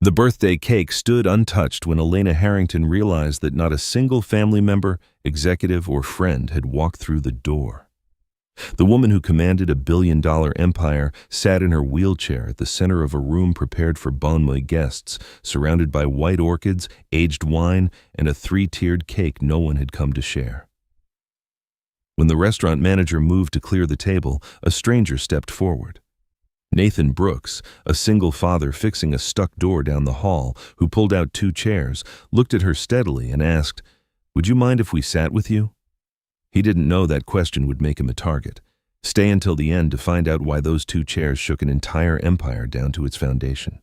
The birthday cake stood untouched when Elena Harrington realized that not a single family member, executive, or friend had walked through the door. The woman who commanded $1 billion empire sat in her wheelchair at the center of a room prepared for bon mot guests, surrounded by white orchids, aged wine, and a 3-tiered cake no one had come to share. When the restaurant manager moved to clear the table, a stranger stepped forward. Nathan Brooks, a single father fixing a stuck door down the hall, who pulled out 2 chairs, looked at her steadily and asked, "Would you mind if we sat with you?" He didn't know that question would make him a target. Stay until the end to find out why those 2 chairs shook an entire empire down to its foundation.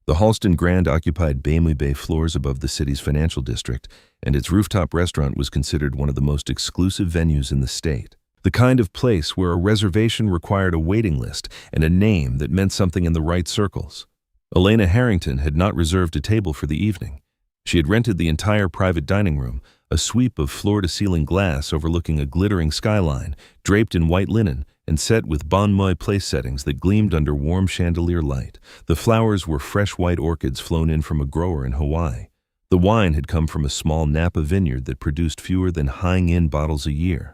The Halston Grand occupied Bay floors above the city's financial district, and its rooftop restaurant was considered one of the most exclusive venues in the state. The kind of place where a reservation required a waiting list and a name that meant something in the right circles. Elena Harrington had not reserved a table for the evening. She had rented the entire private dining room, a sweep of floor-to-ceiling glass overlooking a glittering skyline, draped in white linen and set with bon mot place settings that gleamed under warm chandelier light. The flowers were fresh white orchids flown in from a grower in Hawaii. The wine had come from a small Napa vineyard that produced fewer than high-end bottles a year.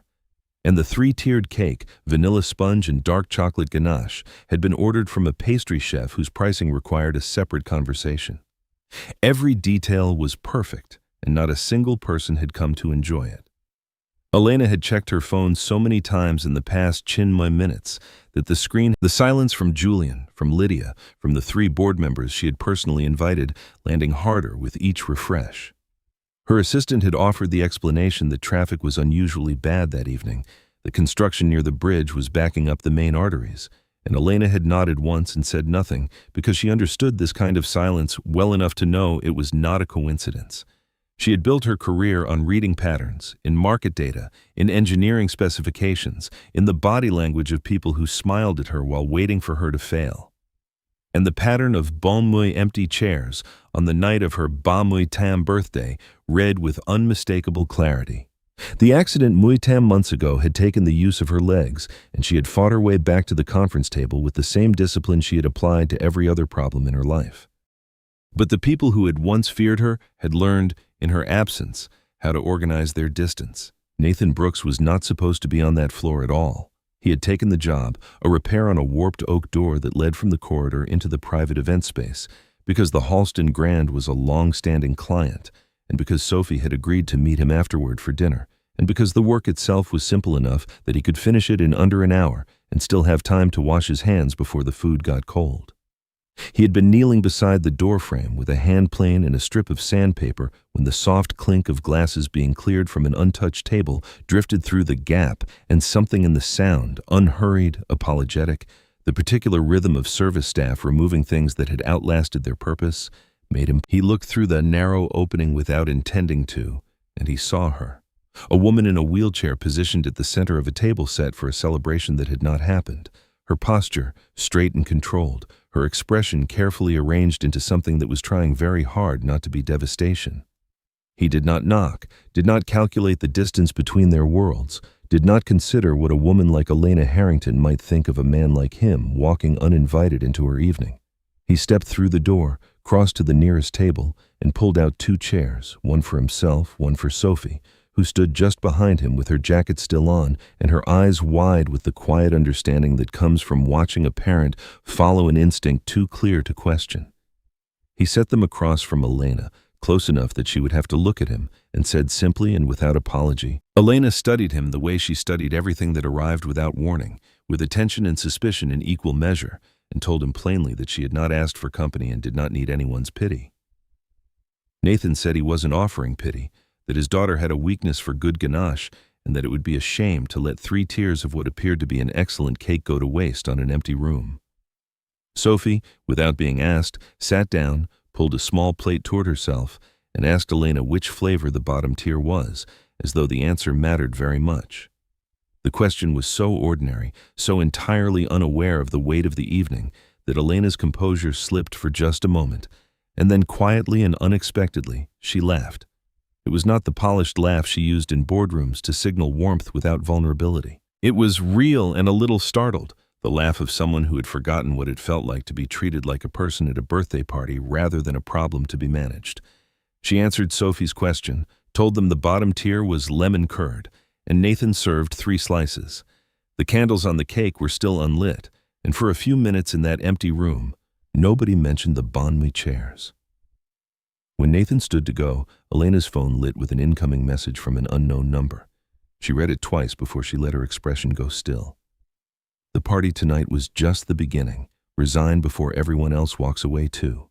And the 3-tiered cake, vanilla sponge and dark chocolate ganache, had been ordered from a pastry chef whose pricing required a separate conversation. Every detail was perfect, and not a single person had come to enjoy it. Elena had checked her phone so many times in the past chinmoy minutes that the silence from Julian, from Lydia, from the 3 board members she had personally invited, landing harder with each refresh. Her assistant had offered the explanation that traffic was unusually bad that evening. The construction near the bridge was backing up the main arteries, and Elena had nodded once and said nothing because she understood this kind of silence well enough to know it was not a coincidence. She had built her career on reading patterns, in market data, in engineering specifications, in the body language of people who smiled at her while waiting for her to fail. And the pattern of bon mot empty chairs on the night of her ba mui tam birthday read with unmistakable clarity. The accident mui tam months ago had taken the use of her legs, and she had fought her way back to the conference table with the same discipline she had applied to every other problem in her life. But the people who had once feared her had learned, in her absence, how to organize their distance. Nathan Brooks was not supposed to be on that floor at all. He had taken the job, a repair on a warped oak door that led from the corridor into the private event space, because the Halston Grand was a long-standing client, and because Sophie had agreed to meet him afterward for dinner, and because the work itself was simple enough that he could finish it in under an hour and still have time to wash his hands before the food got cold. He had been kneeling beside the doorframe with a hand plane and a strip of sandpaper when the soft clink of glasses being cleared from an untouched table drifted through the gap, and something in the sound, unhurried, apologetic, the particular rhythm of service staff removing things that had outlasted their purpose, made him. He looked through the narrow opening without intending to, and he saw her. A woman in a wheelchair positioned at the center of a table set for a celebration that had not happened. Her posture, straight and controlled, her expression carefully arranged into something that was trying very hard not to be devastation. He did not knock, did not calculate the distance between their worlds, did not consider what a woman like Elena Harrington might think of a man like him walking uninvited into her evening. He stepped through the door, crossed to the nearest table, and pulled out 2 chairs, one for himself, one for Sophie, who stood just behind him with her jacket still on and her eyes wide with the quiet understanding that comes from watching a parent follow an instinct too clear to question. He set them across from Elena, close enough that she would have to look at him, and said simply and without apology. Elena studied him the way she studied everything that arrived without warning, with attention and suspicion in equal measure, and told him plainly that she had not asked for company and did not need anyone's pity. Nathan said he wasn't offering pity, that his daughter had a weakness for good ganache, and that it would be a shame to let 3 tiers of what appeared to be an excellent cake go to waste on an empty room. Sophie, without being asked, sat down, pulled a small plate toward herself, and asked Elena which flavor the bottom tier was, as though the answer mattered very much. The question was so ordinary, so entirely unaware of the weight of the evening, that Elena's composure slipped for just a moment, and then quietly and unexpectedly she laughed. It was not the polished laugh she used in boardrooms to signal warmth without vulnerability. It was real and a little startled, the laugh of someone who had forgotten what it felt like to be treated like a person at a birthday party rather than a problem to be managed. She answered Sophie's question, told them the bottom tier was lemon curd, and Nathan served 3 slices. The candles on the cake were still unlit, and for a few minutes in that empty room, nobody mentioned the banh mi chairs. When Nathan stood to go, Elena's phone lit with an incoming message from an unknown number. She read it twice before she let her expression go still. The party tonight was just the beginning. Resign before everyone else walks away too.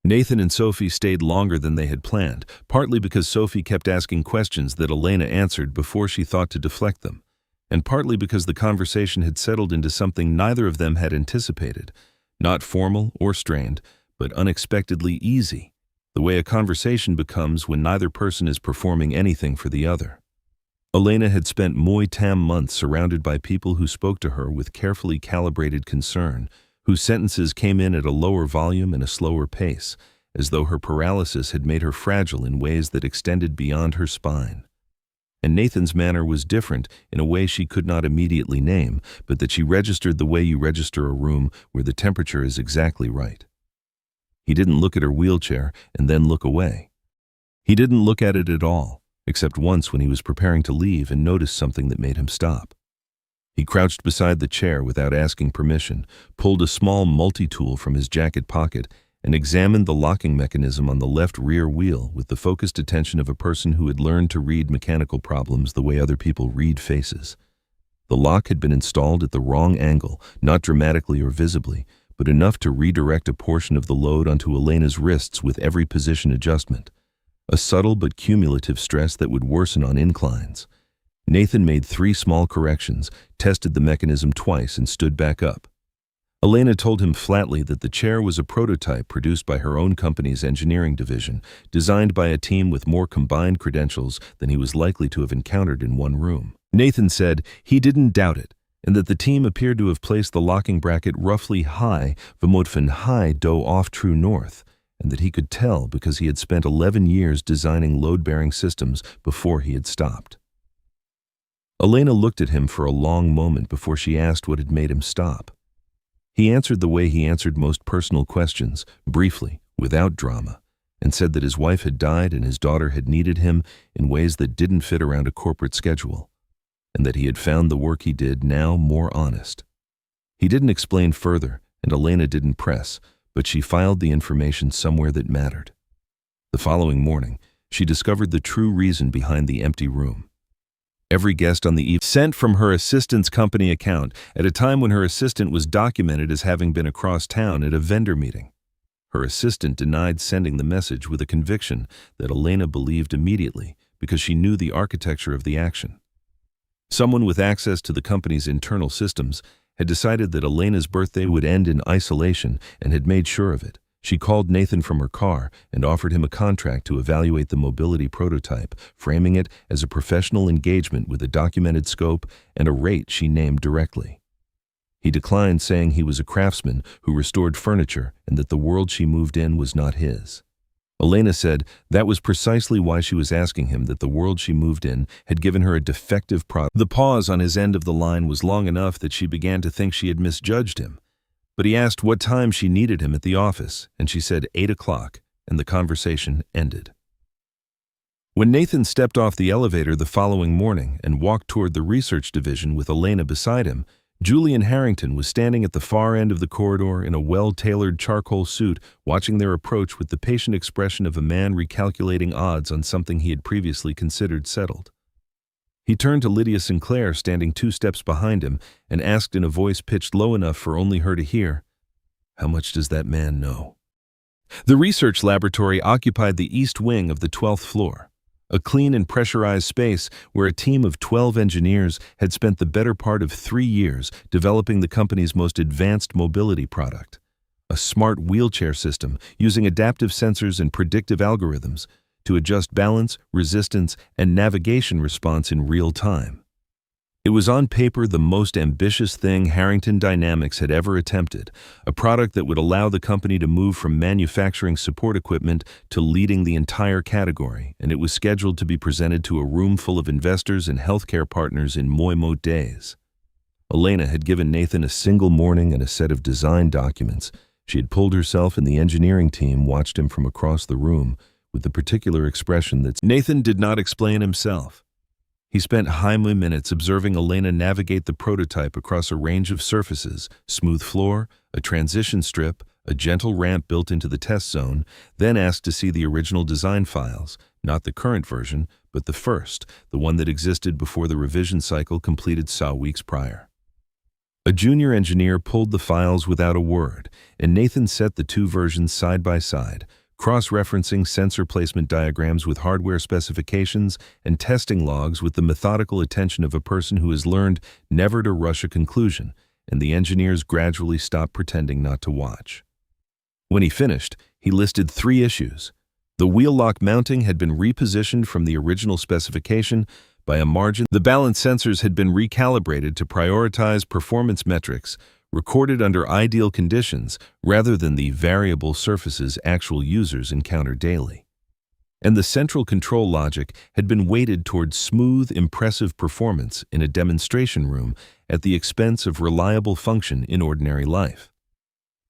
Nathan and Sophie stayed longer than they had planned, partly because Sophie kept asking questions that Elena answered before she thought to deflect them, and partly because the conversation had settled into something neither of them had anticipated, not formal or strained, but unexpectedly easy, the way a conversation becomes when neither person is performing anything for the other. Elena had spent Muay Thai months surrounded by people who spoke to her with carefully calibrated concern, whose sentences came in at a lower volume and a slower pace, as though her paralysis had made her fragile in ways that extended beyond her spine. And Nathan's manner was different in a way she could not immediately name, but that she registered the way you register a room where the temperature is exactly right. He didn't look at her wheelchair and then look away. He didn't look at it at all, except once when he was preparing to leave and noticed something that made him stop. He crouched beside the chair without asking permission, pulled a small multi-tool from his jacket pocket, and examined the locking mechanism on the left rear wheel with the focused attention of a person who had learned to read mechanical problems the way other people read faces. The lock had been installed at the wrong angle, not dramatically or visibly, but enough to redirect a portion of the load onto Elena's wrists with every position adjustment. A subtle but cumulative stress that would worsen on inclines. Nathan made 3 small corrections, tested the mechanism twice, and stood back up. Elena told him flatly that the chair was a prototype produced by her own company's engineering division, designed by a team with more combined credentials than he was likely to have encountered in one room. Nathan said he didn't doubt it, and that the team appeared to have placed the locking bracket roughly high, vermodfen high do off true north, and that he could tell because he had spent 11 years designing load-bearing systems before he had stopped. Elena looked at him for a long moment before she asked what had made him stop. He answered the way he answered most personal questions, briefly, without drama, and said that his wife had died and his daughter had needed him in ways that didn't fit around a corporate schedule, and that he had found the work he did now more honest. He didn't explain further, and Elena didn't press, but she filed the information somewhere that mattered. The following morning, she discovered the true reason behind the empty room. Every guest on the evening sent from her assistant's company account at a time when her assistant was documented as having been across town at a vendor meeting. Her assistant denied sending the message with a conviction that Elena believed immediately because she knew the architecture of the action. Someone with access to the company's internal systems had decided that Elena's birthday would end in isolation and had made sure of it. She called Nathan from her car and offered him a contract to evaluate the mobility prototype, framing it as a professional engagement with a documented scope and a rate she named directly. He declined, saying he was a craftsman who restored furniture and that the world she moved in was not his. Elena said that was precisely why she was asking him, that the world she moved in had given her a defective product. The pause on his end of the line was long enough that she began to think she had misjudged him. But he asked what time she needed him at the office, and she said 8 o'clock, and the conversation ended. When Nathan stepped off the elevator the following morning and walked toward the research division with Elena beside him, Julian Harrington was standing at the far end of the corridor in a well-tailored charcoal suit, watching their approach with the patient expression of a man recalculating odds on something he had previously considered settled. He turned to Lydia Sinclair, standing 2 steps behind him, and asked in a voice pitched low enough for only her to hear, "How much does that man know?" The research laboratory occupied the east wing of the 12th floor, a clean and pressurized space where a team of 12 engineers had spent the better part of 3 years developing the company's most advanced mobility product, a smart wheelchair system using adaptive sensors and predictive algorithms to adjust balance, resistance, and navigation response in real time. It was on paper the most ambitious thing Harrington Dynamics had ever attempted, a product that would allow the company to move from manufacturing support equipment to leading the entire category, and it was scheduled to be presented to a room full of investors and healthcare partners in Moy days. Elena had given Nathan a single morning and a set of design documents. She had pulled herself, and the engineering team watched him from across the room with the particular expression that Nathan did not explain himself. He spent high minutes observing Elena navigate the prototype across a range of surfaces: smooth floor, a transition strip, a gentle ramp built into the test zone, then asked to see the original design files, not the current version, but the first, the one that existed before the revision cycle completed weeks prior. A junior engineer pulled the files without a word, and Nathan set the two versions side by side, cross-referencing sensor placement diagrams with hardware specifications and testing logs with the methodical attention of a person who has learned never to rush a conclusion, and the engineers gradually stopped pretending not to watch. When he finished, he listed 3 issues. The wheel lock mounting had been repositioned from the original specification by a margin. The balance sensors had been recalibrated to prioritize performance metrics recorded under ideal conditions rather than the variable surfaces actual users encounter daily. And the central control logic had been weighted towards smooth, impressive performance in a demonstration room at the expense of reliable function in ordinary life.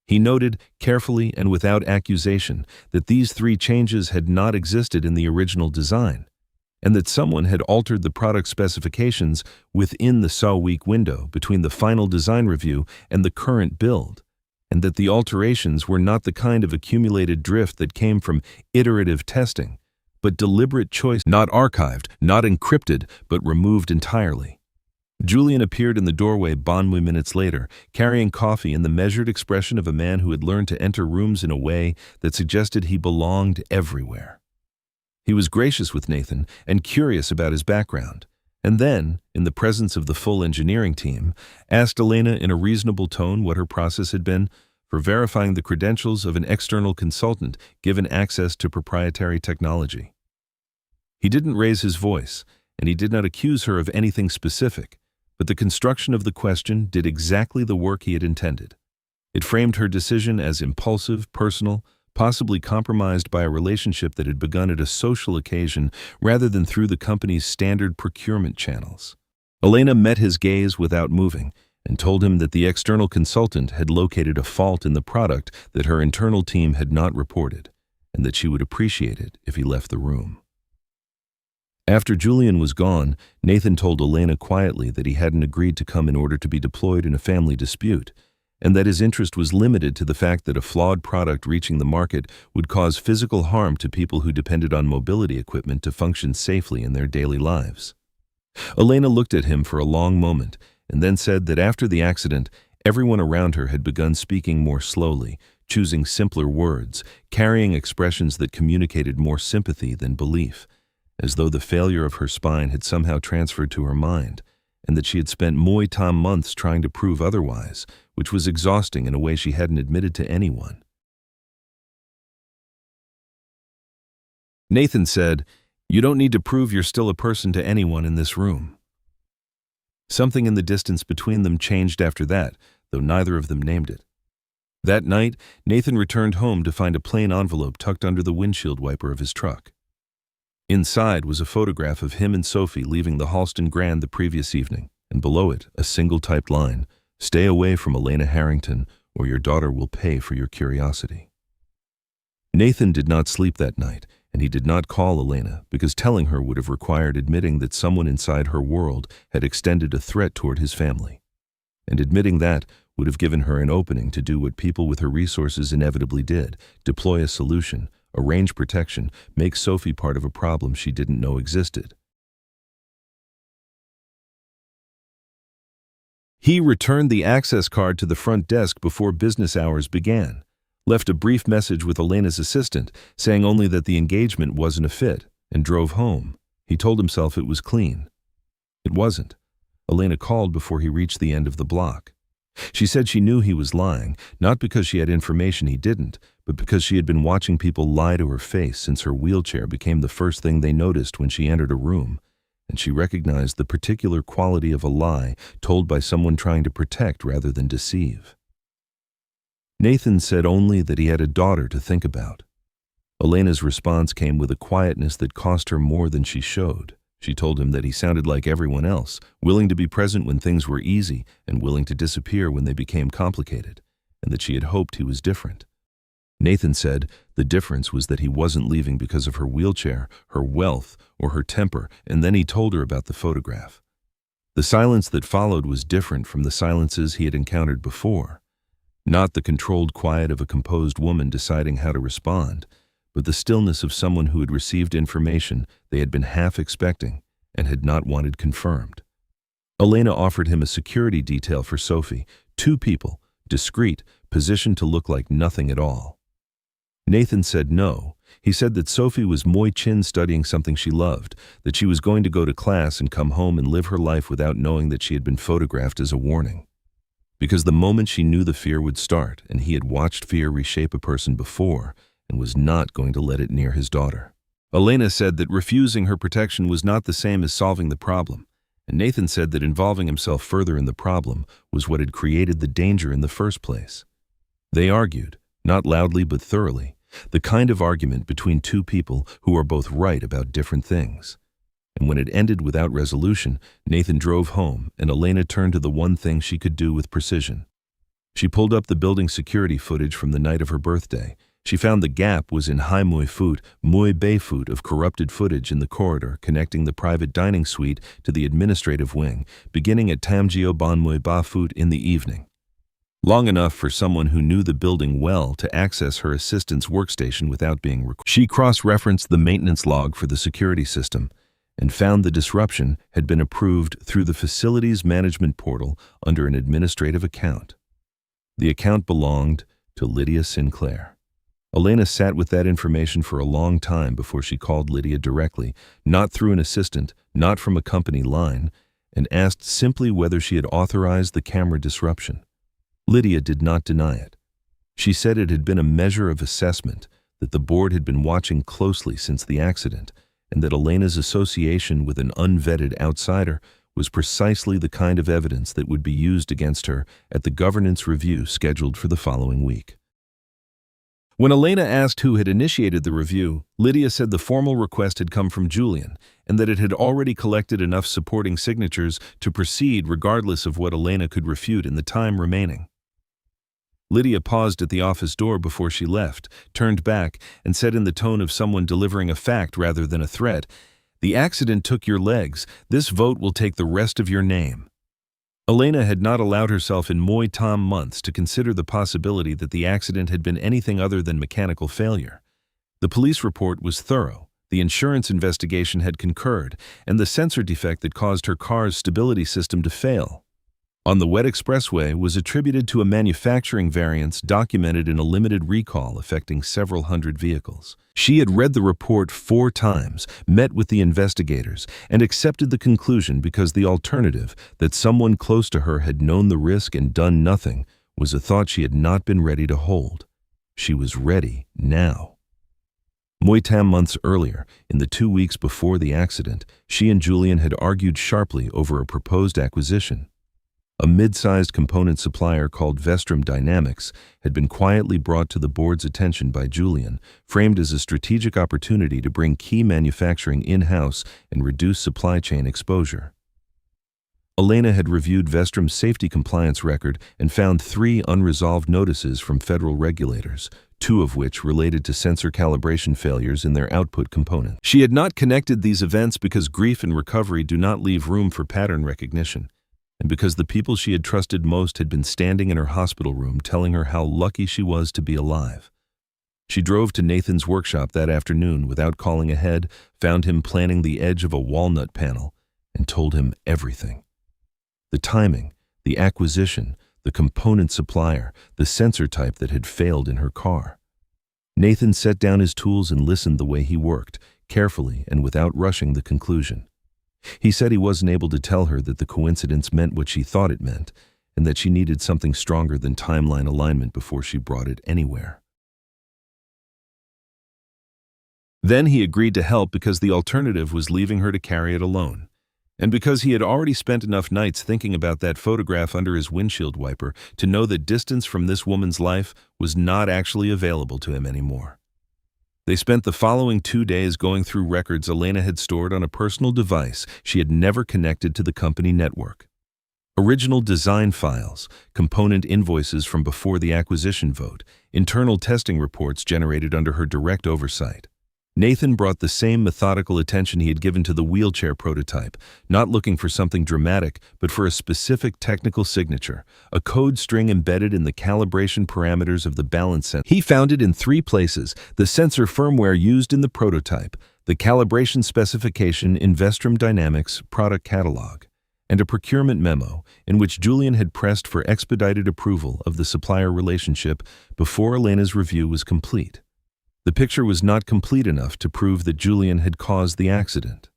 He noted, carefully and without accusation, that these 3 changes had not existed in the original design, and that someone had altered the product specifications within the week window between the final design review and the current build, and that the alterations were not the kind of accumulated drift that came from iterative testing, but deliberate choice, not archived, not encrypted, but removed entirely. Julian appeared in the doorway minutes later, carrying coffee and the measured expression of a man who had learned to enter rooms in a way that suggested he belonged everywhere. He was gracious with Nathan and curious about his background, and then, in the presence of the full engineering team, asked Elena in a reasonable tone what her process had been for verifying the credentials of an external consultant given access to proprietary technology. He didn't raise his voice, and he did not accuse her of anything specific, but the construction of the question did exactly the work he had intended. It framed her decision as impulsive, personal, possibly compromised by a relationship that had begun at a social occasion rather than through the company's standard procurement channels. Elena met his gaze without moving and told him that the external consultant had located a fault in the product that her internal team had not reported, and that she would appreciate it if he left the room. After Julian was gone, Nathan told Elena quietly that he hadn't agreed to come in order to be deployed in a family dispute, and that his interest was limited to the fact that a flawed product reaching the market would cause physical harm to people who depended on mobility equipment to function safely in their daily lives. Elena looked at him for a long moment and then said that after the accident, everyone around her had begun speaking more slowly, choosing simpler words, carrying expressions that communicated more sympathy than belief, as though the failure of her spine had somehow transferred to her mind, and that she had spent months trying to prove otherwise, which was exhausting in a way she hadn't admitted to anyone. Nathan said, "You don't need to prove you're still a person to anyone in this room." Something in the distance between them changed after that, though neither of them named it. That night, Nathan returned home to find a plain envelope tucked under the windshield wiper of his truck. Inside was a photograph of him and Sophie leaving the Halston Grand the previous evening, and below it, a single typed line: "Stay away from Elena Harrington, or your daughter will pay for your curiosity." Nathan did not sleep that night, and he did not call Elena because telling her would have required admitting that someone inside her world had extended a threat toward his family. And admitting that would have given her an opening to do what people with her resources inevitably did: deploy a solution, arrange protection, make Sophie part of a problem she didn't know existed. He returned the access card to the front desk before business hours began, left a brief message with Elena's assistant saying only that the engagement wasn't a fit, and drove home. He told himself it was clean. It wasn't. Elena called before he reached the end of the block. She said she knew he was lying, not because she had information he didn't, but because she had been watching people lie to her face since her wheelchair became the first thing they noticed when she entered a room, and she recognized the particular quality of a lie told by someone trying to protect rather than deceive. Nathan said only that he had a daughter to think about. Elena's response came with a quietness that cost her more than she showed. She told him that he sounded like everyone else, willing to be present when things were easy and willing to disappear when they became complicated, and that she had hoped he was different. Nathan said the difference was that he wasn't leaving because of her wheelchair, her wealth, or her temper, and then he told her about the photograph. The silence that followed was different from the silences he had encountered before. Not the controlled quiet of a composed woman deciding how to respond, but the stillness of someone who had received information they had been half expecting and had not wanted confirmed. Elena offered him a security detail for Sophie, 2 people, discreet, positioned to look like nothing at all. Nathan said no. He said that Sophie was Moi Chin studying something she loved, that she was going to go to class and come home and live her life without knowing that she had been photographed as a warning. Because the moment she knew the fear would start, and he had watched fear reshape a person before, and was not going to let it near his daughter. Elena said that refusing her protection was not the same as solving the problem, and Nathan said that involving himself further in the problem was what had created the danger in the first place. They argued, not loudly but thoroughly, the kind of argument between 2 people who are both right about different things. And when it ended without resolution, Nathan drove home, and Elena turned to the one thing she could do with precision. She pulled up the building security footage from the night of her birthday. She found the gap was in high Moi Bay foot of corrupted footage in the corridor connecting the private dining suite to the administrative wing, beginning at Tamgio Bon Moi Ba foot in the evening. Long enough for someone who knew the building well to access her assistant's workstation without being recorded. She cross-referenced the maintenance log for the security system and found the disruption had been approved through the facilities management portal under an administrative account. The account belonged to Lydia Sinclair. Elena sat with that information for a long time before she called Lydia directly, not through an assistant, not from a company line, and asked simply whether she had authorized the camera disruption. Lydia did not deny it. She said it had been a measure of assessment, that the board had been watching closely since the accident, and that Elena's association with an unvetted outsider was precisely the kind of evidence that would be used against her at the governance review scheduled for the following week. When Elena asked who had initiated the review, Lydia said the formal request had come from Julian, and that it had already collected enough supporting signatures to proceed regardless of what Elena could refute in the time remaining. Lydia paused at the office door before she left, turned back, and said in the tone of someone delivering a fact rather than a threat, "The accident took your legs. This vote will take the rest of your name." Elena had not allowed herself in Moi Tom months to consider the possibility that the accident had been anything other than mechanical failure. The police report was thorough, the insurance investigation had concurred, and the sensor defect that caused her car's stability system to fail on the wet expressway was attributed to a manufacturing variance documented in a limited recall affecting several hundred vehicles. She had read the report 4 times, met with the investigators, and accepted the conclusion because the alternative, that someone close to her had known the risk and done nothing, was a thought she had not been ready to hold. She was ready now. Moi Tam months earlier, in the 2 weeks before the accident, she and Julian had argued sharply over a proposed acquisition. A mid-sized component supplier called Vestrum Dynamics had been quietly brought to the board's attention by Julian, framed as a strategic opportunity to bring key manufacturing in-house and reduce supply chain exposure. Elena had reviewed Vestrum's safety compliance record and found 3 unresolved notices from federal regulators, 2 of which related to sensor calibration failures in their output component. She had not connected these events because grief and recovery do not leave room for pattern recognition, and because the people she had trusted most had been standing in her hospital room telling her how lucky she was to be alive. She drove to Nathan's workshop that afternoon without calling ahead, found him planning the edge of a walnut panel, and told him everything. The timing, the acquisition, the component supplier, the sensor type that had failed in her car. Nathan set down his tools and listened the way he worked, carefully and without rushing the conclusion. He said he wasn't able to tell her that the coincidence meant what she thought it meant, and that she needed something stronger than timeline alignment before she brought it anywhere. Then he agreed to help because the alternative was leaving her to carry it alone, and because he had already spent enough nights thinking about that photograph under his windshield wiper to know that distance from this woman's life was not actually available to him anymore. They spent the following 2 days going through records Elena had stored on a personal device she had never connected to the company network. Original design files, component invoices from before the acquisition vote, internal testing reports generated under her direct oversight. Nathan brought the same methodical attention he had given to the wheelchair prototype, not looking for something dramatic, but for a specific technical signature, a code string embedded in the calibration parameters of the balance sensor. He found it in 3 places: the sensor firmware used in the prototype, the calibration specification in Vestrum Dynamics product catalog, and a procurement memo in which Julian had pressed for expedited approval of the supplier relationship before Elena's review was complete. The picture was not complete enough to prove that Julian had caused the accident.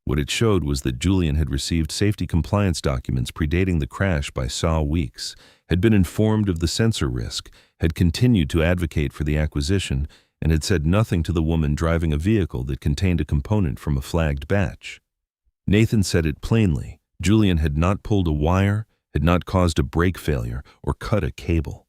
What it showed was that Julian had received safety compliance documents predating the crash by weeks, had been informed of the sensor risk, had continued to advocate for the acquisition, and had said nothing to the woman driving a vehicle that contained a component from a flagged batch. Nathan said it plainly: Julian had not pulled a wire, had not caused a brake failure, or cut a cable.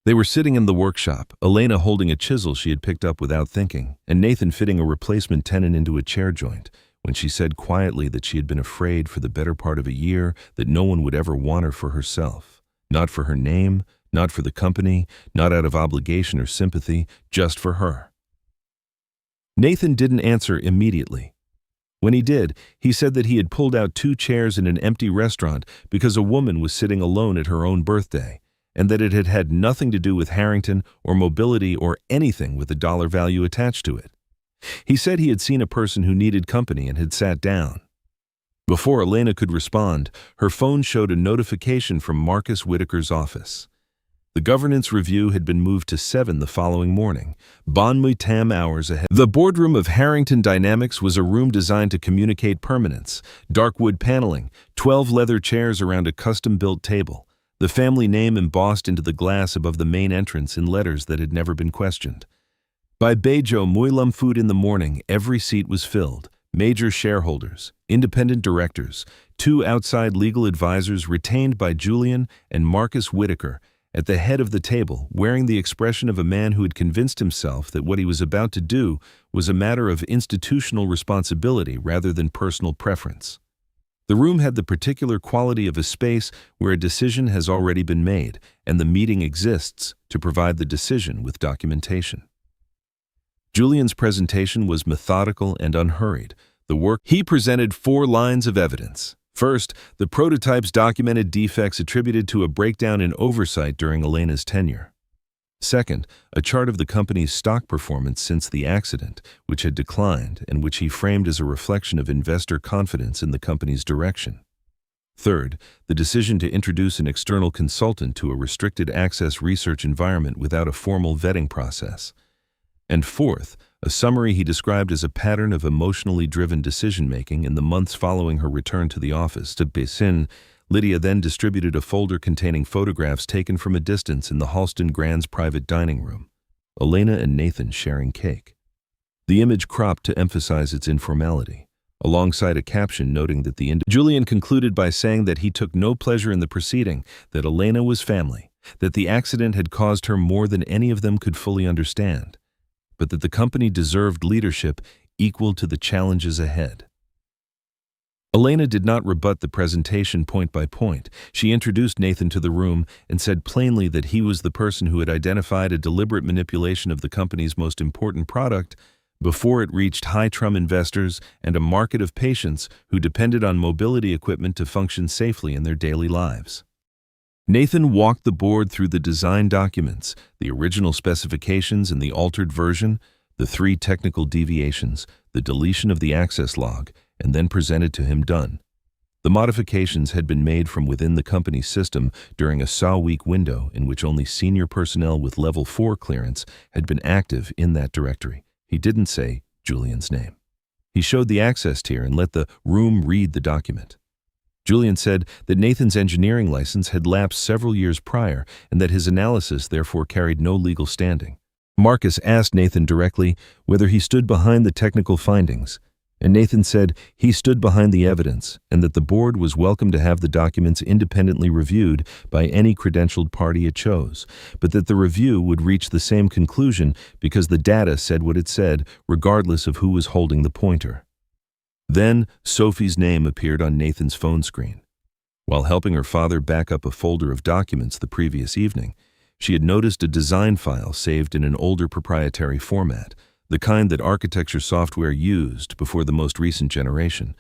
They were sitting in the workshop, Elena holding a chisel she had picked up without thinking, and Nathan fitting a replacement tenon into a chair joint, when she said quietly that she had been afraid for the better part of a year that no one would ever want her for herself. Not for her name, not for the company, not out of obligation or sympathy, just for her. Nathan didn't answer immediately. When he did, he said that he had pulled out 2 chairs in an empty restaurant because a woman was sitting alone at her own birthday, and that it had had nothing to do with Harrington or mobility or anything with a dollar value attached to it. He said he had seen a person who needed company and had sat down. Before Elena could respond, her phone showed a notification from Marcus Whitaker's office. The governance review had been moved to 7 the following morning, bon mutam hours ahead. The boardroom of Harrington Dynamics was a room designed to communicate permanence, dark wood paneling, 12 leather chairs around a custom-built table, the family name embossed into the glass above the main entrance in letters that had never been questioned. By Bejo Muilam food in the morning, every seat was filled. Major shareholders, independent directors, 2 outside legal advisors retained by Julian and Marcus Whitaker, at the head of the table, wearing the expression of a man who had convinced himself that what he was about to do was a matter of institutional responsibility rather than personal preference. The room had the particular quality of a space where a decision has already been made, and the meeting exists to provide the decision with documentation. Julian's presentation was methodical and unhurried. He presented 4 lines of evidence. First, the prototype's documented defects attributed to a breakdown in oversight during Elena's tenure. Second, a chart of the company's stock performance since the accident, which had declined and which he framed as a reflection of investor confidence in the company's direction. Third, the decision to introduce an external consultant to a restricted access research environment without a formal vetting process. And fourth, a summary he described as a pattern of emotionally driven decision-making in the months following her return to the office. To Besin, Lydia then distributed a folder containing photographs taken from a distance in the Halston Grand's private dining room. Elena and Nathan sharing cake. The image cropped to emphasize its informality, alongside a caption noting that Julian concluded by saying that he took no pleasure in the proceeding, that Elena was family, that the accident had caused her more than any of them could fully understand, but that the company deserved leadership equal to the challenges ahead. Elena did not rebut the presentation point by point. She introduced Nathan to the room and said plainly that he was the person who had identified a deliberate manipulation of the company's most important product before it reached high-trum investors and a market of patients who depended on mobility equipment to function safely in their daily lives. Nathan walked the board through the design documents, the original specifications and the altered version, the 3 technical deviations, the deletion of the access log, and then presented to him done. The modifications had been made from within the company's system during a week window in which only senior personnel with level 4 clearance had been active in that directory. He didn't say Julian's name. He showed the access tier and let the room read the document. Julian said that Nathan's engineering license had lapsed several years prior and that his analysis therefore carried no legal standing. Marcus asked Nathan directly whether he stood behind the technical findings. And Nathan said he stood behind the evidence and that the board was welcome to have the documents independently reviewed by any credentialed party it chose, but that the review would reach the same conclusion because the data said what it said, regardless of who was holding the pointer. Then Sophie's name appeared on Nathan's phone screen. While helping her father back up a folder of documents the previous evening, she had noticed a design file saved in an older proprietary format, the kind that architecture software used before the most recent generation,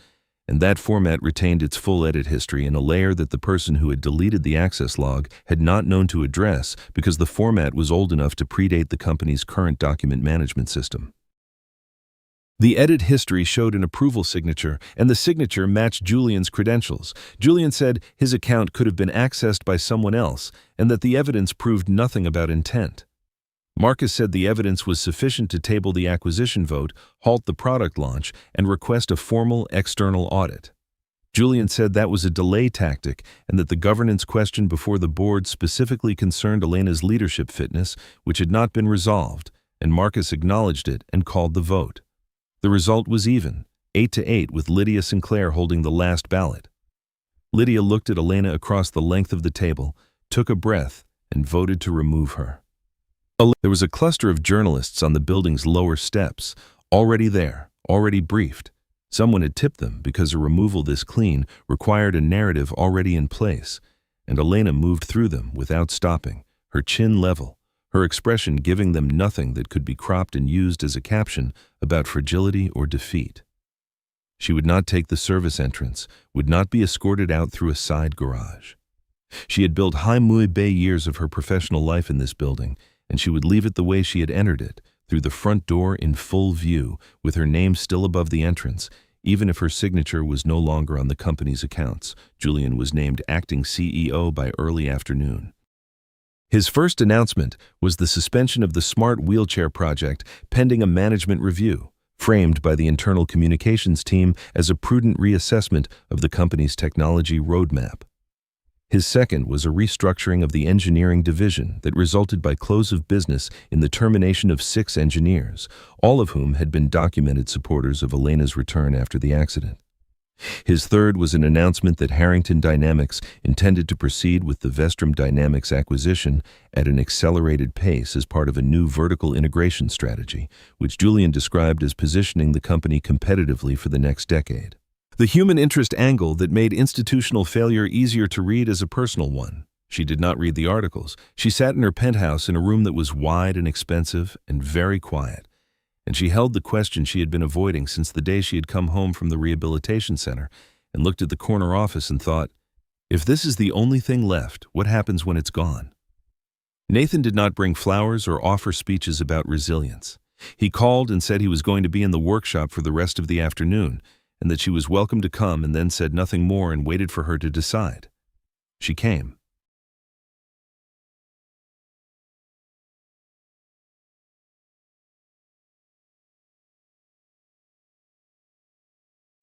and that format retained its full edit history in a layer that the person who had deleted the access log had not known to address because the format was old enough to predate the company's current document management system. The edit history showed an approval signature, and the signature matched Julian's credentials. Julian said his account could have been accessed by someone else, and that the evidence proved nothing about intent. Marcus said the evidence was sufficient to table the acquisition vote, halt the product launch, and request a formal external audit. Julian said that was a delay tactic and that the governance question before the board specifically concerned Elena's leadership fitness, which had not been resolved, and Marcus acknowledged it and called the vote. The result was even, 8-8, with Lydia Sinclair holding the last ballot. Lydia looked at Elena across the length of the table, took a breath, and voted to remove her. There was a cluster of journalists on the building's lower steps, already there, already briefed. Someone had tipped them because a removal this clean required a narrative already in place, and Elena moved through them without stopping, her chin level, her expression giving them nothing that could be cropped and used as a caption about fragility or defeat. She would not take the service entrance, would not be escorted out through a side garage. She had built high muy bay years of her professional life in this building, and she would leave it the way she had entered it, through the front door in full view, with her name still above the entrance, even if her signature was no longer on the company's accounts. Julian was named acting CEO by early afternoon. His first announcement was the suspension of the Smart Wheelchair project pending a management review, framed by the internal communications team as a prudent reassessment of the company's technology roadmap. His second was a restructuring of the engineering division that resulted by close of business in the termination of 6 engineers, all of whom had been documented supporters of Elena's return after the accident. His third was an announcement that Harrington Dynamics intended to proceed with the Vestrum Dynamics acquisition at an accelerated pace as part of a new vertical integration strategy, which Julian described as positioning the company competitively for the next decade. The human interest angle that made institutional failure easier to read as a personal one. She did not read the articles. She sat in her penthouse in a room that was wide and expensive and very quiet, and she held the question she had been avoiding since the day she had come home from the rehabilitation center and looked at the corner office and thought, if this is the only thing left, what happens when it's gone? Nathan did not bring flowers or offer speeches about resilience. He called and said he was going to be in the workshop for the rest of the afternoon, and that she was welcome to come, and then said nothing more and waited for her to decide. She came.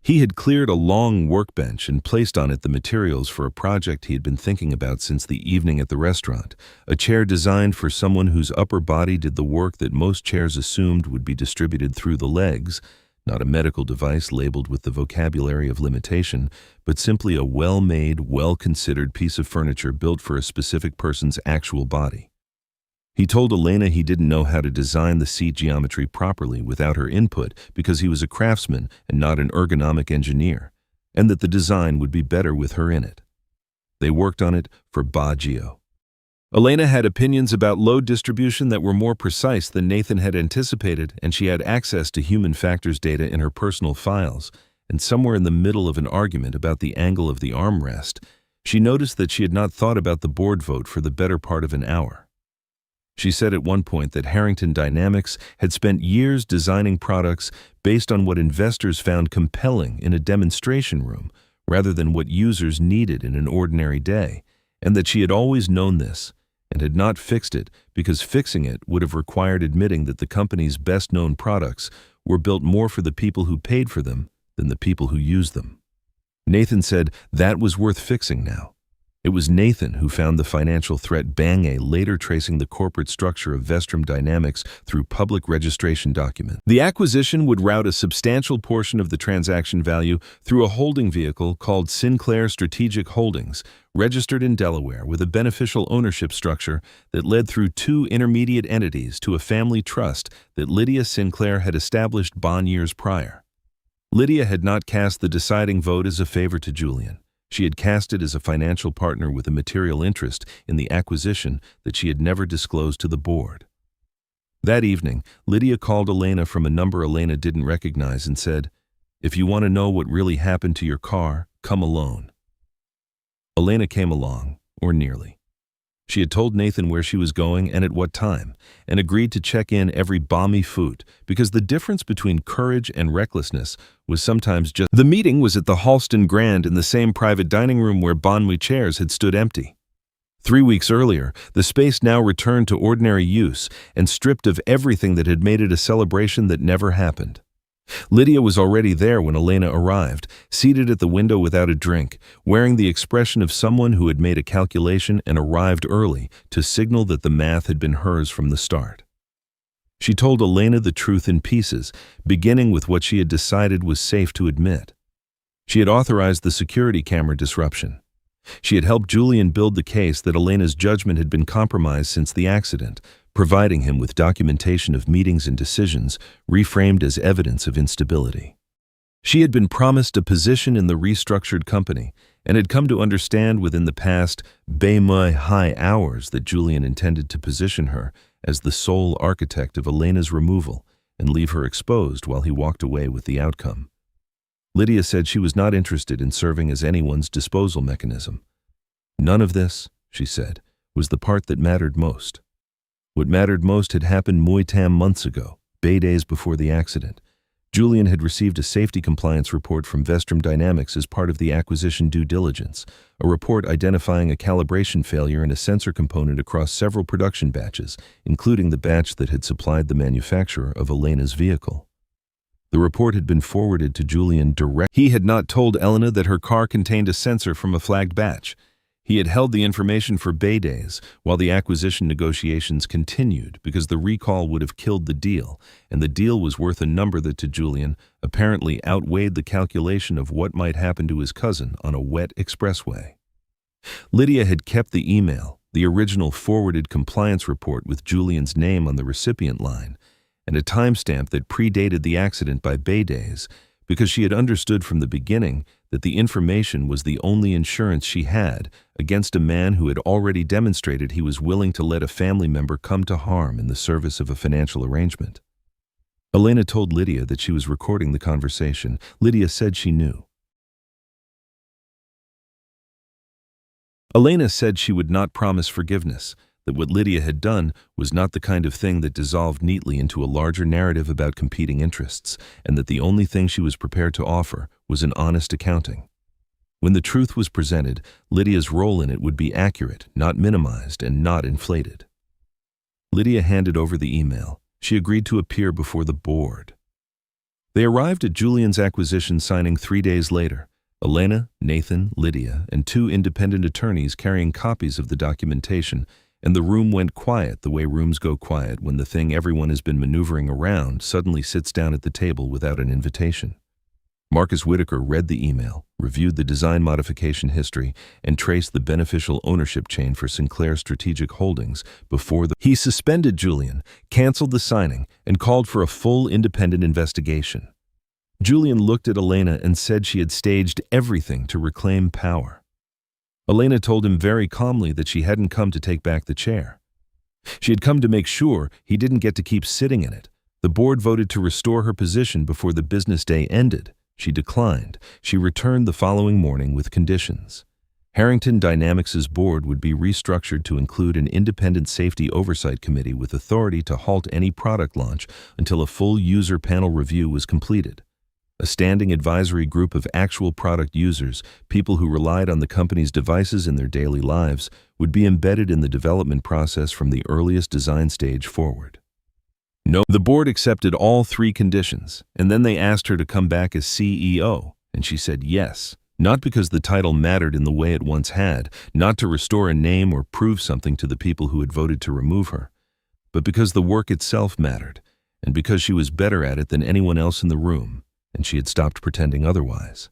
He had cleared a long workbench and placed on it the materials for a project he had been thinking about since the evening at the restaurant, a chair designed for someone whose upper body did the work that most chairs assumed would be distributed through the legs, not a medical device labeled with the vocabulary of limitation, but simply a well-made, well-considered piece of furniture built for a specific person's actual body. He told Elena he didn't know how to design the seat geometry properly without her input because he was a craftsman and not an ergonomic engineer, and that the design would be better with her in it. They worked on it for Baggio. Elena had opinions about load distribution that were more precise than Nathan had anticipated, and she had access to human factors data in her personal files, and somewhere in the middle of an argument about the angle of the armrest, she noticed that she had not thought about the board vote for the better part of an hour. She said at one point that Harrington Dynamics had spent years designing products based on what investors found compelling in a demonstration room rather than what users needed in an ordinary day, and that she had always known this and had not fixed it because fixing it would have required admitting that the company's best-known products were built more for the people who paid for them than the people who used them. Nathan said that was worth fixing now. It was Nathan who found the financial threat, Bang-A later tracing the corporate structure of Vestrum Dynamics through public registration documents. The acquisition would route a substantial portion of the transaction value through a holding vehicle called Sinclair Strategic Holdings, registered in Delaware with a beneficial ownership structure that led through two intermediate entities to a family trust that Lydia Sinclair had established years prior. Lydia had not cast the deciding vote as a favor to Julian. She had cast it as a financial partner with a material interest in the acquisition that she had never disclosed to the board. That evening, Lydia called Elena from a number Elena didn't recognize and said, "If you want to know what really happened to your car, come alone." Elena came along, or nearly. She had told Nathan where she was going and at what time, and agreed to check in every balmy foot, because the difference between courage and recklessness was sometimes just— The meeting was at the Halston Grand in the same private dining room where bonmy chairs had stood empty. 3 weeks earlier, the space now returned to ordinary use and stripped of everything that had made it a celebration that never happened. Lydia was already there when Elena arrived, seated at the window without a drink, wearing the expression of someone who had made a calculation and arrived early to signal that the math had been hers from the start. She told Elena the truth in pieces, beginning with what she had decided was safe to admit. She had authorized the security camera disruption. She had helped Julian build the case that Elena's judgment had been compromised since the accident, providing him with documentation of meetings and decisions reframed as evidence of instability. She had been promised a position in the restructured company and had come to understand within the past high hours that Julian intended to position her as the sole architect of Elena's removal and leave her exposed while he walked away with the outcome. Lydia said she was not interested in serving as anyone's disposal mechanism. None of this, she said, was the part that mattered most. What mattered most had happened months ago, days before the accident. Julian had received a safety compliance report from Vestrum Dynamics as part of the acquisition due diligence, a report identifying a calibration failure in a sensor component across several production batches, including the batch that had supplied the manufacturer of Elena's vehicle. The report had been forwarded to Julian directly. He had not told Elena that her car contained a sensor from a flagged batch. He had held the information for days while the acquisition negotiations continued because the recall would have killed the deal, and the deal was worth a number that to Julian apparently outweighed the calculation of what might happen to his cousin on a wet expressway. Lydia had kept the email, the original forwarded compliance report with Julian's name on the recipient line, and a timestamp that predated the accident by days, because she had understood from the beginning that the information was the only insurance she had against a man who had already demonstrated he was willing to let a family member come to harm in the service of a financial arrangement. Elena told Lydia that she was recording the conversation. Lydia said she knew. Elena said she would not promise forgiveness, that what Lydia had done was not the kind of thing that dissolved neatly into a larger narrative about competing interests, and that the only thing she was prepared to offer was an honest accounting. When the truth was presented, Lydia's role in it would be accurate, not minimized, and not inflated. Lydia handed over the email. She agreed to appear before the board. They arrived at Julian's acquisition signing 3 days later. Elena, Nathan, Lydia, and 2 independent attorneys carrying copies of the documentation, and the room went quiet the way rooms go quiet when the thing everyone has been maneuvering around suddenly sits down at the table without an invitation. Marcus Whitaker read the email, reviewed the design modification history, and traced the beneficial ownership chain for Sinclair Strategic Holdings before he suspended Julian, canceled the signing, and called for a full independent investigation. Julian looked at Elena and said she had staged everything to reclaim power. Elena told him very calmly that she hadn't come to take back the chair. She had come to make sure he didn't get to keep sitting in it. The board voted to restore her position before the business day ended. She declined. She returned the following morning with conditions. Harrington Dynamics' board would be restructured to include an independent safety oversight committee with authority to halt any product launch until a full user panel review was completed. A standing advisory group of actual product users, people who relied on the company's devices in their daily lives, would be embedded in the development process from the earliest design stage forward. The board accepted all 3 conditions, and then they asked her to come back as CEO, and she said yes, Not because the title mattered in the way it once had, not to restore a name or prove something to the people who had voted to remove her, but because the work itself mattered, and because she was better at it than anyone else in the room, and she had stopped pretending otherwise.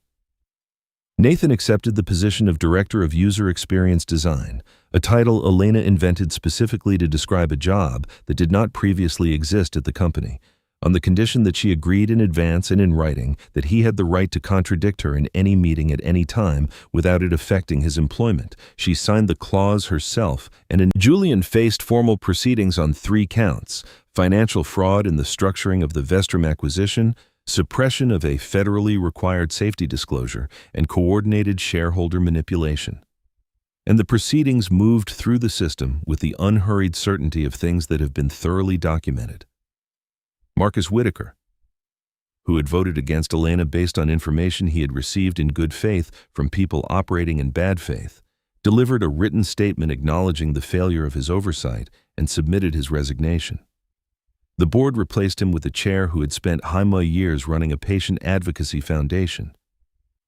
Nathan accepted the position of Director of User Experience Design, a title Elena invented specifically to describe a job that did not previously exist at the company, on the condition that she agreed in advance and in writing that he had the right to contradict her in any meeting at any time without it affecting his employment. She signed the clause herself, and Julian faced formal proceedings on 3 counts: financial fraud in the structuring of the Vestrum acquisition, suppression of a federally required safety disclosure, and coordinated shareholder manipulation. And the proceedings moved through the system with the unhurried certainty of things that have been thoroughly documented. Marcus Whitaker, who had voted against Elena based on information he had received in good faith from people operating in bad faith, delivered a written statement acknowledging the failure of his oversight and submitted his resignation. The board replaced him with a chair who had spent years running a patient advocacy foundation.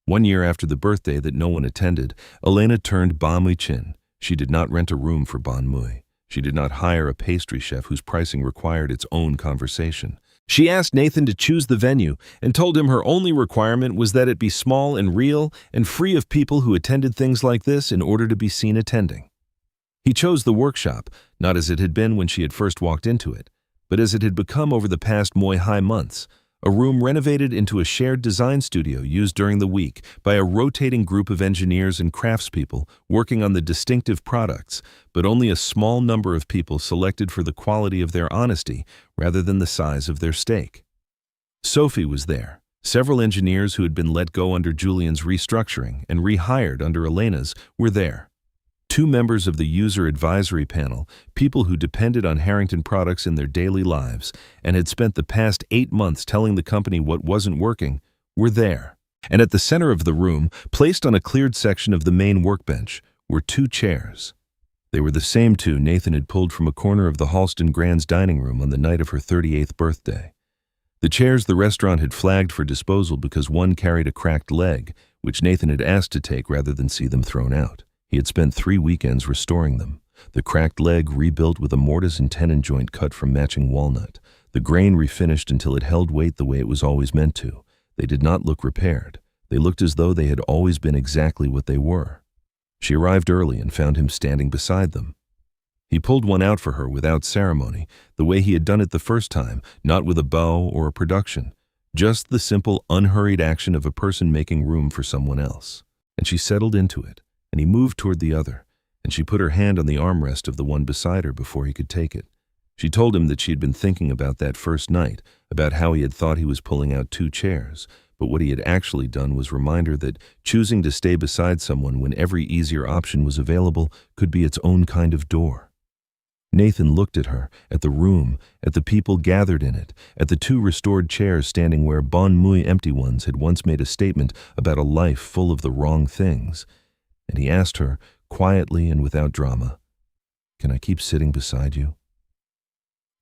1 year after the birthday that no one attended, Elena turned Ban Mui Chin. She did not rent a room for Ban Mui. She did not hire a pastry chef whose pricing required its own conversation. She asked Nathan to choose the venue and told him her only requirement was that it be small and real and free of people who attended things like this in order to be seen attending. He chose the workshop, not as it had been when she had first walked into it, but as it had become over the past Muay Thai months, a room renovated into a shared design studio used during the week by a rotating group of engineers and craftspeople working on the distinctive products, but only a small number of people selected for the quality of their honesty rather than the size of their stake. Sophie was there. Several engineers who had been let go under Julian's restructuring and rehired under Elena's were there. 2 members of the user advisory panel, people who depended on Harrington products in their daily lives and had spent the past 8 months telling the company what wasn't working, were there. And at the center of the room, placed on a cleared section of the main workbench, were 2 chairs. They were the same 2 Nathan had pulled from a corner of the Halston Grand's dining room on the night of her 38th birthday. The chairs the restaurant had flagged for disposal because one carried a cracked leg, which Nathan had asked to take rather than see them thrown out. He had spent 3 weekends restoring them. The cracked leg rebuilt with a mortise and tenon joint cut from matching walnut. The grain refinished until it held weight the way it was always meant to. They did not look repaired. They looked as though they had always been exactly what they were. She arrived early and found him standing beside them. He pulled one out for her without ceremony, the way he had done it the first time, not with a bow or a production. Just the simple, unhurried action of a person making room for someone else. And she settled into it. And he moved toward the other, and she put her hand on the armrest of the one beside her before he could take it. She told him that she had been thinking about that first night, about how he had thought he was pulling out 2 chairs, but what he had actually done was remind her that choosing to stay beside someone when every easier option was available could be its own kind of door. Nathan looked at her, at the room, at the people gathered in it, at the 2 restored chairs standing where Ban Mui empty ones had once made a statement about a life full of the wrong things. And he asked her, quietly and without drama, "Can I keep sitting beside you?"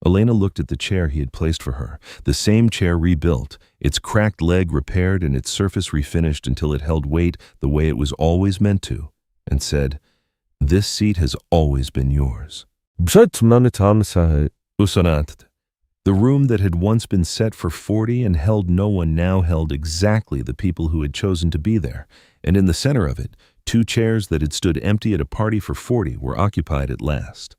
Elena looked at the chair he had placed for her, the same chair rebuilt, its cracked leg repaired and its surface refinished until it held weight the way it was always meant to, and said, "This seat has always been yours." Usanat. The room that had once been set for 40 and held no one now held exactly the people who had chosen to be there, and in the center of it, 2 chairs that had stood empty at a party for 40 were occupied at last.